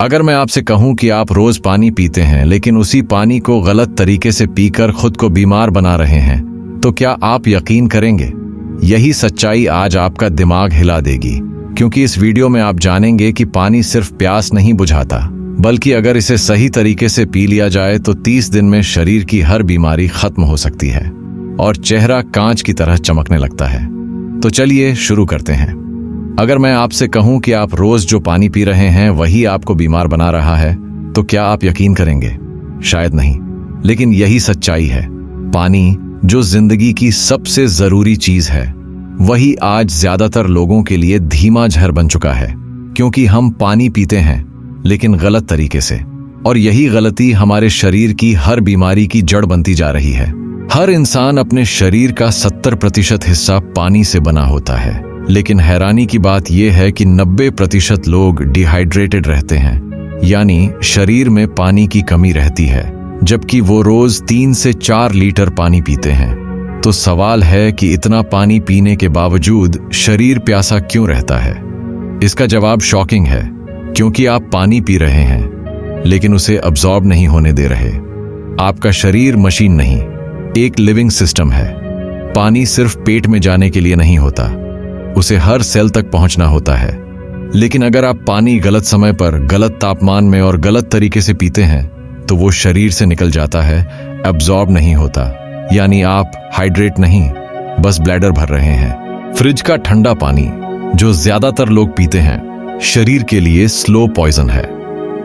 अगर मैं आपसे कहूं कि आप रोज पानी पीते हैं लेकिन उसी पानी को गलत तरीके से पीकर खुद को बीमार बना रहे हैं, तो क्या आप यकीन करेंगे? यही सच्चाई आज आपका दिमाग हिला देगी, क्योंकि इस वीडियो में आप जानेंगे कि पानी सिर्फ प्यास नहीं बुझाता, बल्कि अगर इसे सही तरीके से पी लिया जाए तो 30 दिन में शरीर की हर बीमारी खत्म हो सकती है और चेहरा कांच की तरह चमकने लगता है। तो चलिए शुरू करते हैं। अगर मैं आपसे कहूं कि आप रोज जो पानी पी रहे हैं वही आपको बीमार बना रहा है, तो क्या आप यकीन करेंगे? शायद नहीं, लेकिन यही सच्चाई है। पानी, जो जिंदगी की सबसे जरूरी चीज है, वही आज ज्यादातर लोगों के लिए धीमा जहर बन चुका है, क्योंकि हम पानी पीते हैं लेकिन गलत तरीके से, और यही गलती हमारे शरीर की हर बीमारी की जड़ बनती जा रही है। हर इंसान अपने शरीर का 70% हिस्सा पानी से बना होता है, लेकिन हैरानी की बात यह है कि 90% लोग डिहाइड्रेटेड रहते हैं, यानी शरीर में पानी की कमी रहती है, जबकि वो रोज 3 से 4 लीटर पानी पीते हैं। तो सवाल है कि इतना पानी पीने के बावजूद शरीर प्यासा क्यों रहता है? इसका जवाब शॉकिंग है, क्योंकि आप पानी पी रहे हैं लेकिन उसे अब्सॉर्ब नहीं होने दे रहे। आपका शरीर मशीन नहीं, एक लिविंग सिस्टम है। पानी सिर्फ पेट में जाने के लिए नहीं होता, उसे हर सेल तक पहुंचना होता है। लेकिन अगर आप पानी गलत समय पर, गलत तापमान में और गलत तरीके से पीते हैं, तो वो शरीर से निकल जाता है, अब्सॉर्ब नहीं होता, यानी आप हाइड्रेट नहीं, बस ब्लैडर भर रहे हैं। फ्रिज का ठंडा पानी, जो ज्यादातर लोग पीते हैं, शरीर के लिए स्लो पॉइजन है।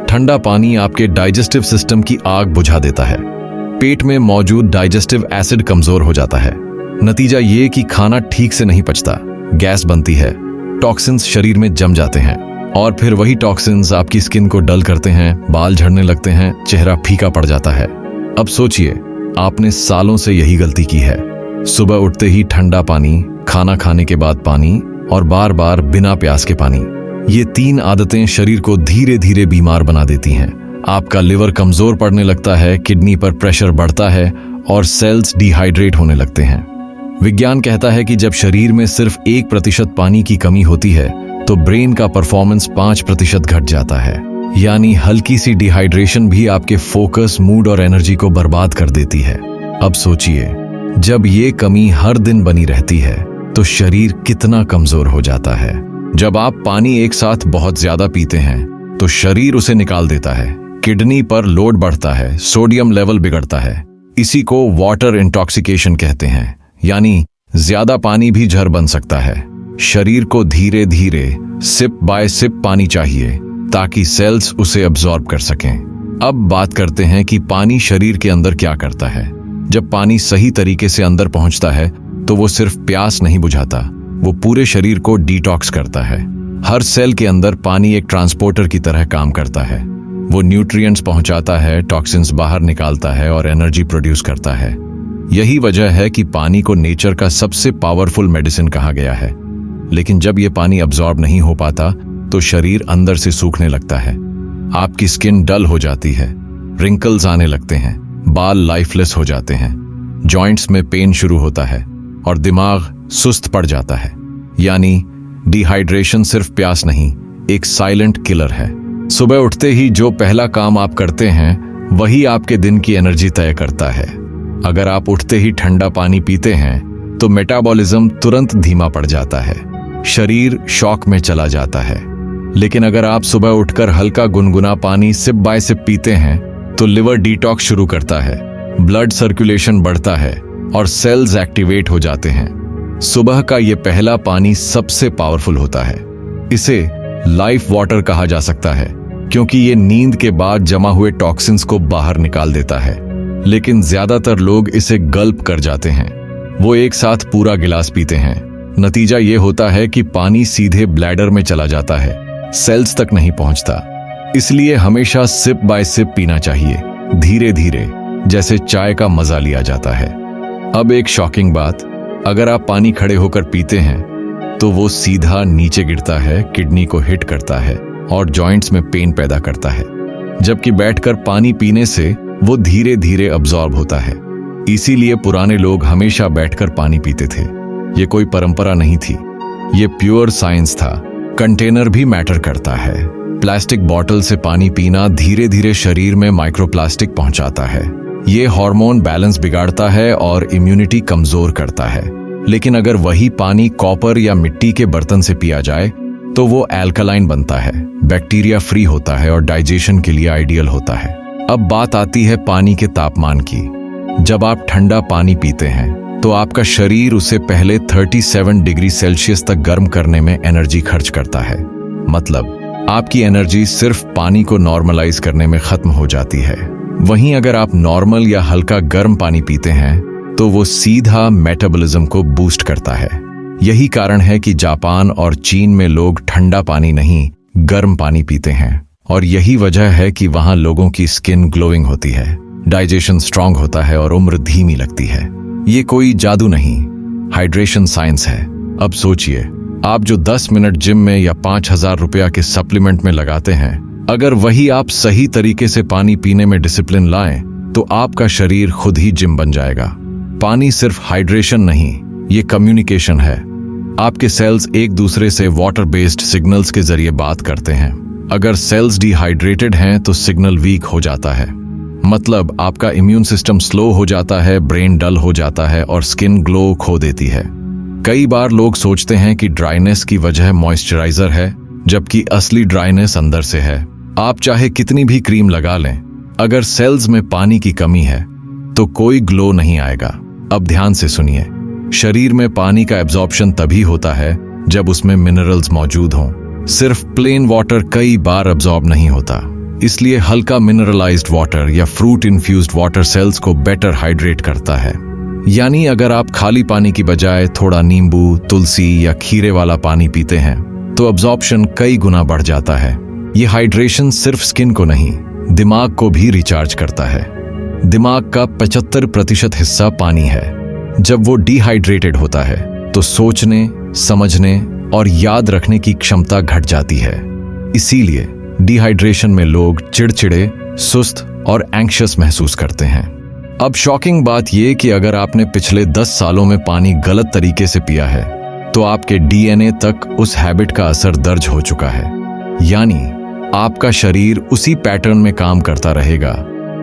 ठंडा पानी आपके डाइजेस्टिव सिस्टम की आग बुझा देता है। पेट में मौजूद डाइजेस्टिव एसिड कमजोर हो जाता है। नतीजा ये कि खाना ठीक से नहीं पचता, गैस बनती है, टॉक्सिन्स शरीर में जम जाते हैं, और फिर वही टॉक्सिन्स आपकी स्किन को डल करते हैं, बाल झड़ने लगते हैं, चेहरा फीका पड़ जाता है। अब सोचिए, आपने सालों से यही गलती की है। सुबह उठते ही ठंडा पानी, खाना खाने के बाद पानी, और बार बार बिना प्यास के पानी। ये 3 आदतें शरीर को धीरे धीरे बीमार बना देती हैं। आपका लिवर कमजोर पड़ने लगता है, किडनी पर प्रेशर बढ़ता है और सेल्स डिहाइड्रेट होने लगते हैं। विज्ञान कहता है कि जब शरीर में सिर्फ 1% पानी की कमी होती है तो ब्रेन का परफॉर्मेंस 5% घट जाता है, यानी हल्की सी डिहाइड्रेशन भी आपके फोकस, मूड और एनर्जी को बर्बाद कर देती है। अब सोचिए, जब ये कमी हर दिन बनी रहती है तो शरीर कितना कमजोर हो जाता है। जब आप पानी एक साथ बहुत ज्यादा पीते हैं तो शरीर उसे निकाल देता है, किडनी पर लोड बढ़ता है, सोडियम लेवल बिगड़ता है। इसी को वाटर इंटॉक्सिकेशन कहते हैं, यानी ज्यादा पानी भी जहर बन सकता है। शरीर को धीरे धीरे सिप बाय सिप पानी चाहिए ताकि सेल्स उसे अब्सॉर्ब कर सकें। अब बात करते हैं कि पानी शरीर के अंदर क्या करता है। जब पानी सही तरीके से अंदर पहुंचता है तो वो सिर्फ प्यास नहीं बुझाता, वो पूरे शरीर को डिटॉक्स करता है। हर सेल के अंदर पानी एक ट्रांसपोर्टर की तरह काम करता है। वो न्यूट्रिएंट्स पहुंचाता है, टॉक्सिन्स बाहर निकालता है और एनर्जी प्रोड्यूस करता है। यही वजह है कि पानी को नेचर का सबसे पावरफुल मेडिसिन कहा गया है। लेकिन जब ये पानी अब्सॉर्ब नहीं हो पाता तो शरीर अंदर से सूखने लगता है। आपकी स्किन डल हो जाती है, रिंकल्स आने लगते हैं, बाल लाइफलेस हो जाते हैं, जॉइंट्स में पेन शुरू होता है और दिमाग सुस्त पड़ जाता है। यानी डिहाइड्रेशन सिर्फ प्यास नहीं, एक साइलेंट किलर है। सुबह उठते ही जो पहला काम आप करते हैं वही आपके दिन की एनर्जी तय करता है। अगर आप उठते ही ठंडा पानी पीते हैं तो मेटाबॉलिज्म तुरंत धीमा पड़ जाता है, शरीर शॉक में चला जाता है। लेकिन अगर आप सुबह उठकर हल्का गुनगुना पानी सिप बाय सिप पीते हैं तो लिवर डिटॉक्स शुरू करता है, ब्लड सर्कुलेशन बढ़ता है और सेल्स एक्टिवेट हो जाते हैं। सुबह का ये पहला पानी सबसे पावरफुल होता है। इसे लाइफ वाटर कहा जा सकता है, क्योंकि ये नींद के बाद जमा हुए टॉक्सिन्स को बाहर निकाल देता है। लेकिन ज्यादातर लोग इसे गल्प कर जाते हैं, वो एक साथ पूरा गिलास पीते हैं। नतीजा ये होता है कि पानी सीधे ब्लैडर में चला जाता है, सेल्स तक नहीं पहुंचता। इसलिए हमेशा सिप बाय सिप पीना चाहिए, धीरे धीरे, जैसे चाय का मजा लिया जाता है। अब एक शॉकिंग बात, अगर आप पानी खड़े होकर पीते हैं तो वो सीधा नीचे गिरता है, किडनी को हिट करता है और जॉइंट्स में पेन पैदा करता है। जबकि बैठकर पानी पीने से वो धीरे धीरे अब्सॉर्ब होता है। इसीलिए पुराने लोग हमेशा बैठकर पानी पीते थे। ये कोई परंपरा नहीं थी, ये प्योर साइंस था। कंटेनर भी मैटर करता है। प्लास्टिक बोतल से पानी पीना धीरे धीरे शरीर में माइक्रोप्लास्टिक पहुंचाता है। ये हार्मोन बैलेंस बिगाड़ता है और इम्यूनिटी कमजोर करता है। लेकिन अगर वही पानी कॉपर या मिट्टी के बर्तन से पिया जाए तो वो एल्कलाइन बनता है, बैक्टीरिया फ्री होता है और डाइजेशन के लिए आइडियल होता है। अब बात आती है पानी के तापमान की। जब आप ठंडा पानी पीते हैं तो आपका शरीर उसे पहले 37 डिग्री सेल्सियस तक गर्म करने में एनर्जी खर्च करता है। मतलब आपकी एनर्जी सिर्फ पानी को नॉर्मलाइज करने में खत्म हो जाती है। वहीं अगर आप नॉर्मल या हल्का गर्म पानी पीते हैं तो वो सीधा मेटाबॉलिज्म को बूस्ट करता है। यही कारण है कि जापान और चीन में लोग ठंडा पानी नहीं, गर्म पानी पीते हैं। और यही वजह है कि वहां लोगों की स्किन ग्लोइंग होती है, डाइजेशन स्ट्रांग होता है और उम्र धीमी लगती है। ये कोई जादू नहीं, हाइड्रेशन साइंस है। अब सोचिए, आप जो 10 मिनट जिम में या 5,000 रुपया के सप्लीमेंट में लगाते हैं, अगर वही आप सही तरीके से पानी पीने में डिसिप्लिन लाएं तो आपका शरीर खुद ही जिम बन जाएगा। पानी सिर्फ हाइड्रेशन नहीं, ये कम्युनिकेशन है। आपके सेल्स एक दूसरे से वाटर बेस्ड सिग्नल्स के जरिए बात करते हैं। अगर सेल्स डिहाइड्रेटेड हैं तो सिग्नल वीक हो जाता है, मतलब आपका इम्यून सिस्टम स्लो हो जाता है, ब्रेन डल हो जाता है और स्किन ग्लो खो देती है। कई बार लोग सोचते हैं कि ड्राइनेस की वजह मॉइस्चराइजर है, जबकि असली ड्राइनेस अंदर से है। आप चाहे कितनी भी क्रीम लगा लें, अगर सेल्स में पानी की कमी है तो कोई ग्लो नहीं आएगा। अब ध्यान से सुनिए, शरीर में पानी का एब्जॉर्प्शन तभी होता है जब उसमें मिनरल्स मौजूद हों। सिर्फ प्लेन वाटर कई बार एब्जॉर्ब नहीं होता, इसलिए हल्का मिनरलाइज्ड वाटर या फ्रूट इन्फ्यूज्ड वाटर सेल्स को बेटर हाइड्रेट करता है। यानी अगर आप खाली पानी की बजाय थोड़ा नींबू, तुलसी या खीरे वाला पानी पीते हैं तो एब्जॉर्प्शन कई गुना बढ़ जाता है। ये हाइड्रेशन सिर्फ स्किन को नहीं, दिमाग को भी रिचार्ज करता है। दिमाग का 75% हिस्सा पानी है। जब वो डिहाइड्रेटेड होता है तो सोचने, समझने और याद रखने की क्षमता घट जाती है। इसीलिए डिहाइड्रेशन में लोग चिड़चिड़े, सुस्त और एंग्शियस महसूस करते हैं। अब शॉकिंग बात यह कि अगर आपने पिछले 10 सालों में पानी गलत तरीके से पिया है तो आपके डीएनए तक उस हैबिट का असर दर्ज हो चुका है। यानी आपका शरीर उसी पैटर्न में काम करता रहेगा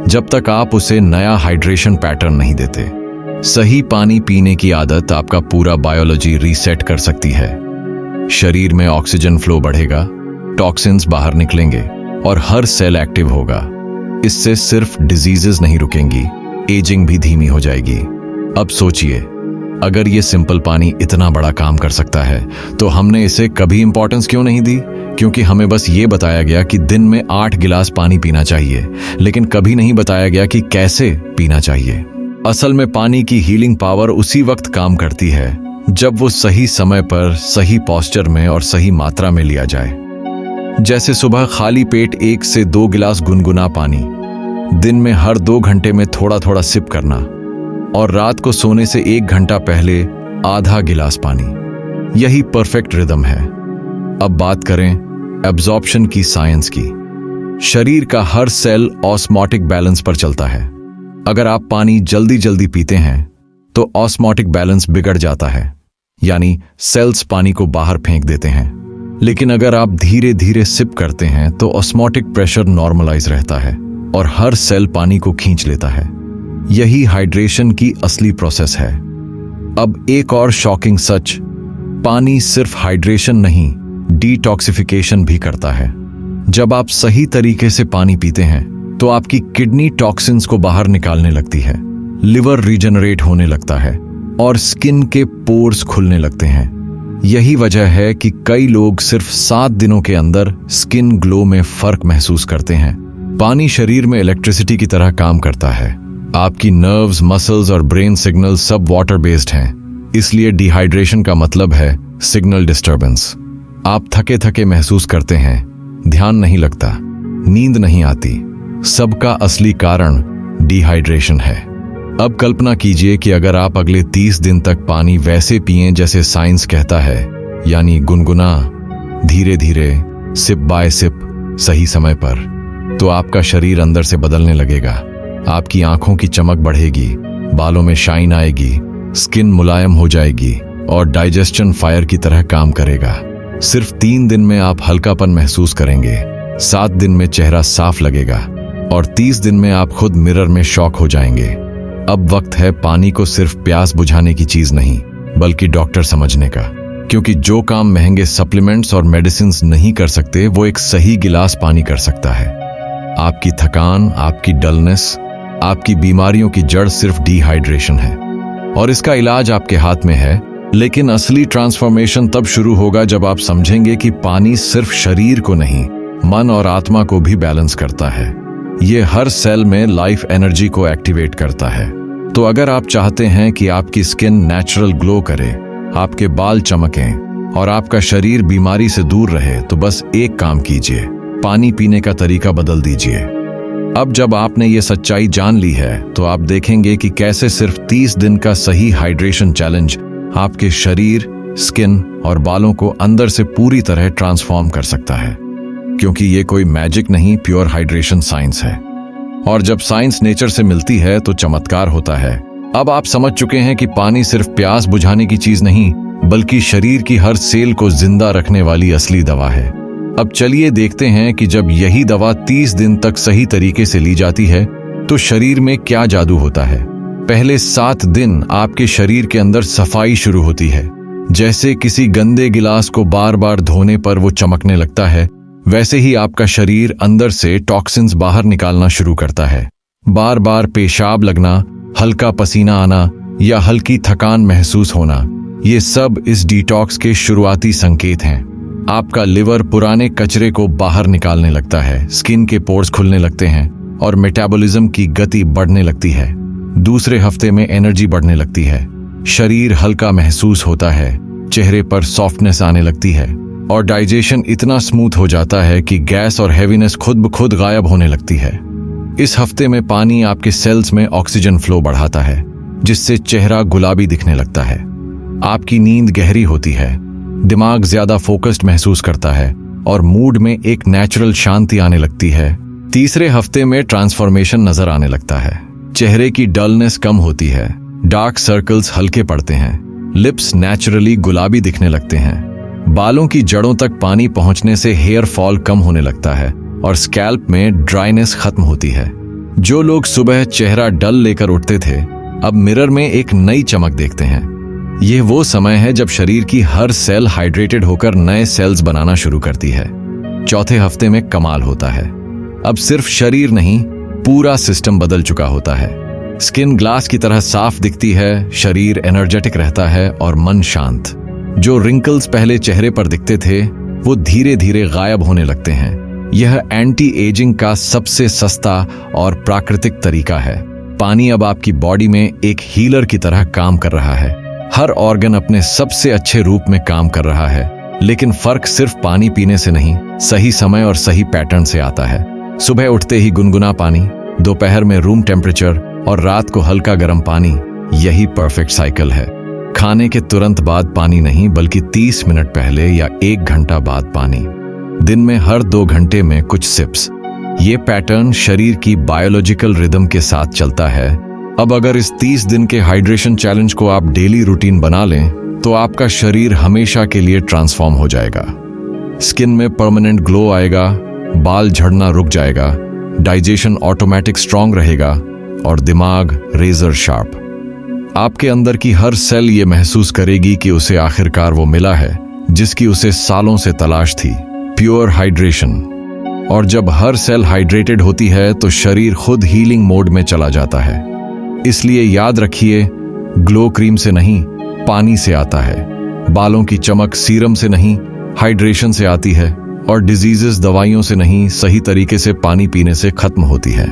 जब तक आप उसे नया हाइड्रेशन पैटर्न नहीं देते। सही पानी पीने की आदत आपका पूरा बायोलॉजी रीसेट कर सकती है। शरीर में ऑक्सीजन फ्लो बढ़ेगा, टॉक्सिन्स बाहर निकलेंगे और हर सेल एक्टिव होगा। इससे सिर्फ डिजीजेस नहीं रुकेंगी, एजिंग भी धीमी हो जाएगी। अब सोचिए, अगर ये सिंपल पानी इतना बड़ा काम कर सकता है तो हमने इसे कभी इंपॉर्टेंस क्यों नहीं दी? क्योंकि हमें बस ये बताया गया कि दिन में 8 गिलास पानी पीना चाहिए, लेकिन कभी नहीं बताया गया कि कैसे पीना चाहिए। असल में पानी की हीलिंग पावर उसी वक्त काम करती है जब वो सही समय पर, सही पोस्चर में और सही मात्रा में लिया जाए। जैसे सुबह खाली पेट 1 से 2 गिलास गुनगुना पानी, दिन में हर 2 घंटे में थोड़ा थोड़ा सिप करना और रात को सोने से 1 घंटा पहले आधा गिलास पानी। यही परफेक्ट रिदम है। अब बात करें एब्जॉर्प्शन की साइंस की। शरीर का हर सेल ऑस्मोटिक बैलेंस पर चलता है। अगर आप पानी जल्दी जल्दी पीते हैं तो ऑस्मोटिक बैलेंस बिगड़ जाता है, यानी सेल्स पानी को बाहर फेंक देते हैं। लेकिन अगर आप धीरे धीरे सिप करते हैं तो ऑस्मोटिक प्रेशर नॉर्मलाइज रहता है और हर सेल पानी को खींच लेता है। यही हाइड्रेशन की असली प्रोसेस है। अब एक और शॉकिंग सच, पानी सिर्फ हाइड्रेशन नहीं, डिटॉक्सिफिकेशन भी करता है। जब आप सही तरीके से पानी पीते हैं तो आपकी किडनी टॉक्सिन्स को बाहर निकालने लगती है, लिवर रीजनरेट होने लगता है और स्किन के पोर्स खुलने लगते हैं। यही वजह है कि कई लोग सिर्फ 7 दिनों के अंदर स्किन ग्लो में फर्क महसूस करते हैं। पानी शरीर में इलेक्ट्रिसिटी की तरह काम करता है। आपकी नर्व्स, मसल्स और ब्रेन सिग्नल सब वाटर बेस्ड हैं, इसलिए डिहाइड्रेशन का मतलब है सिग्नल डिस्टर्बेंस। आप थके थके महसूस करते हैं, ध्यान नहीं लगता, नींद नहीं आती। सबका असली कारण डिहाइड्रेशन है। अब कल्पना कीजिए कि अगर आप अगले 30 दिन तक पानी वैसे पिएं जैसे साइंस कहता है, यानी गुनगुना, धीरे धीरे, सिप बाय सिप, सही समय पर, तो आपका शरीर अंदर से बदलने लगेगा। आपकी आंखों की चमक बढ़ेगी, बालों में शाइन आएगी, स्किन मुलायम हो जाएगी और डाइजेशन फायर की तरह काम करेगा। सिर्फ 3 दिन में आप हल्कापन महसूस करेंगे, 7 दिन में चेहरा साफ लगेगा और 30 दिन में आप खुद मिरर में शॉक हो जाएंगे। अब वक्त है पानी को सिर्फ प्यास बुझाने की चीज नहीं बल्कि डॉक्टर समझने का, क्योंकि जो काम महंगे सप्लीमेंट्स और मेडिसिन नहीं कर सकते वो एक सही गिलास पानी कर सकता है। आपकी थकान, आपकी डलनेस, आपकी बीमारियों की जड़ सिर्फ डिहाइड्रेशन है और इसका इलाज आपके हाथ में है। लेकिन असली ट्रांसफॉर्मेशन तब शुरू होगा जब आप समझेंगे कि पानी सिर्फ शरीर को नहीं, मन और आत्मा को भी बैलेंस करता है। ये हर सेल में लाइफ एनर्जी को एक्टिवेट करता है। तो अगर आप चाहते हैं कि आपकी स्किन नेचुरल ग्लो करे, आपके बाल चमकें और आपका शरीर बीमारी से दूर रहे, तो बस एक काम कीजिए, पानी पीने का तरीका बदल दीजिए। अब जब आपने ये सच्चाई जान ली है तो आप देखेंगे कि कैसे सिर्फ 30 दिन का सही हाइड्रेशन चैलेंज आपके शरीर, स्किन और बालों को अंदर से पूरी तरह ट्रांसफॉर्म कर सकता है। क्योंकि ये कोई मैजिक नहीं, प्योर हाइड्रेशन साइंस है। और जब साइंस नेचर से मिलती है तो चमत्कार होता है। अब आप समझ चुके हैं कि पानी सिर्फ प्यास बुझाने की चीज नहीं बल्कि शरीर की हर सेल को जिंदा रखने वाली असली दवा है। अब चलिए देखते हैं कि जब यही दवा 30 दिन तक सही तरीके से ली जाती है तो शरीर में क्या जादू होता है। पहले 7 दिन आपके शरीर के अंदर सफाई शुरू होती है। जैसे किसी गंदे गिलास को बार बार धोने पर वो चमकने लगता है, वैसे ही आपका शरीर अंदर से टॉक्सिन्स बाहर निकालना शुरू करता है। बार बार पेशाब लगना, हल्का पसीना आना या हल्की थकान महसूस होना, ये सब इस डिटॉक्स के शुरुआती संकेत हैं। आपका लिवर पुराने कचरे को बाहर निकालने लगता है, स्किन के पोर्स खुलने लगते हैं और मेटाबॉलिज्म की गति बढ़ने लगती है। दूसरे हफ्ते में एनर्जी बढ़ने लगती है, शरीर हल्का महसूस होता है, चेहरे पर सॉफ्टनेस आने लगती है और डाइजेशन इतना स्मूथ हो जाता है कि गैस और हैवीनेस खुद ब खुद गायब होने लगती है। इस हफ्ते में पानी आपके सेल्स में ऑक्सीजन फ्लो बढ़ाता है, जिससे चेहरा गुलाबी दिखने लगता है। आपकी नींद गहरी होती है, दिमाग ज्यादा फोकस्ड महसूस करता है और मूड में एक नेचुरल शांति आने लगती है। तीसरे हफ्ते में ट्रांसफॉर्मेशन नजर आने लगता है, चेहरे की डलनेस कम होती है, डार्क सर्कल्स हल्के पड़ते हैं, लिप्स नेचुरली गुलाबी दिखने लगते हैं, बालों की जड़ों तक पानी पहुंचने से हेयर फॉल कम होने लगता है और स्कैल्प में ड्राइनेस खत्म होती है। जो लोग सुबह चेहरा डल लेकर उठते थे, अब मिरर में एक नई चमक देखते हैं। यह वो समय है जब शरीर की हर सेल हाइड्रेटेड होकर नए सेल्स बनाना शुरू करती है। चौथे हफ्ते में कमाल होता है, अब सिर्फ शरीर नहीं, पूरा सिस्टम बदल चुका होता है। स्किन ग्लास की तरह साफ दिखती है, शरीर एनर्जेटिक रहता है और मन शांत। जो रिंकल्स पहले चेहरे पर दिखते थे वो धीरे धीरे गायब होने लगते हैं। यह एंटी एजिंग का सबसे सस्ता और प्राकृतिक तरीका है। पानी अब आपकी बॉडी में एक हीलर की तरह काम कर रहा है। हर ऑर्गन अपने सबसे अच्छे रूप में काम कर रहा है, लेकिन फर्क सिर्फ पानी पीने से नहीं, सही समय और सही पैटर्न से आता है। सुबह उठते ही गुनगुना पानी, दोपहर में रूम टेम्परेचर और रात को हल्का गर्म पानी, यही परफेक्ट साइकिल है। खाने के तुरंत बाद पानी नहीं बल्कि 30 मिनट पहले या 1 घंटा बाद पानी, दिन में हर 2 घंटे में कुछ सिप्स। ये पैटर्न शरीर की बायोलॉजिकल रिदम के साथ चलता है। अब अगर इस 30 दिन के हाइड्रेशन चैलेंज को आप डेली रूटीन बना लें तो आपका शरीर हमेशा के लिए ट्रांसफॉर्म हो जाएगा। स्किन में परमानेंट ग्लो आएगा, बाल झड़ना रुक जाएगा, डाइजेशन ऑटोमेटिक स्ट्रांग रहेगा और दिमाग रेजर शार्प। आपके अंदर की हर सेल ये महसूस करेगी कि उसे आखिरकार वो मिला है जिसकी उसे सालों से तलाश थी, प्योर हाइड्रेशन। और जब हर सेल हाइड्रेटेड होती है तो शरीर खुद हीलिंग मोड में चला जाता है। इसलिए याद रखिए, ग्लो क्रीम से नहीं, पानी से आता है। बालों की चमक सीरम से नहीं, हाइड्रेशन से आती है और डिजीजेस दवाइयों से नहीं, सही तरीके से पानी पीने से खत्म होती है।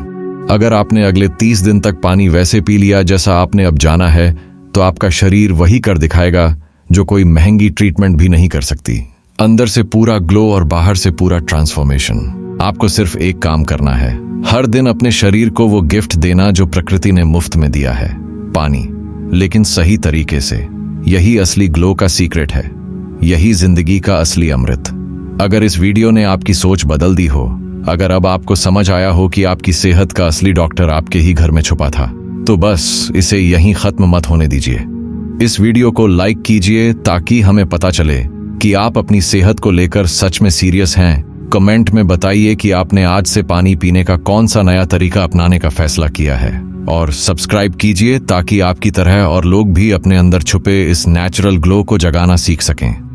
अगर आपने अगले 30 दिन तक पानी वैसे पी लिया जैसा आपने अब जाना है, तो आपका शरीर वही कर दिखाएगा जो कोई महंगी ट्रीटमेंट भी नहीं कर सकती। अंदर से पूरा ग्लो और बाहर से पूरा ट्रांसफॉर्मेशन। आपको सिर्फ एक काम करना है, हर दिन अपने शरीर को वो गिफ्ट देना जो प्रकृति ने मुफ्त में दिया है, पानी, लेकिन सही तरीके से। यही असली ग्लो का सीक्रेट है, यही जिंदगी का असली अमृत। अगर इस वीडियो ने आपकी सोच बदल दी हो, अगर अब आपको समझ आया हो कि आपकी सेहत का असली डॉक्टर आपके ही घर में छुपा था, तो बस इसे यहीं खत्म मत होने दीजिए। इस वीडियो को लाइक कीजिए ताकि हमें पता चले कि आप अपनी सेहत को लेकर सच में सीरियस हैं कमेंट में बताइए कि आपने आज से पानी पीने का कौन सा नया तरीका अपनाने का फैसला किया है, और सब्सक्राइब कीजिए ताकि आपकी तरह और लोग भी अपने अंदर छुपे इस नेचुरल ग्लो को जगाना सीख सकें।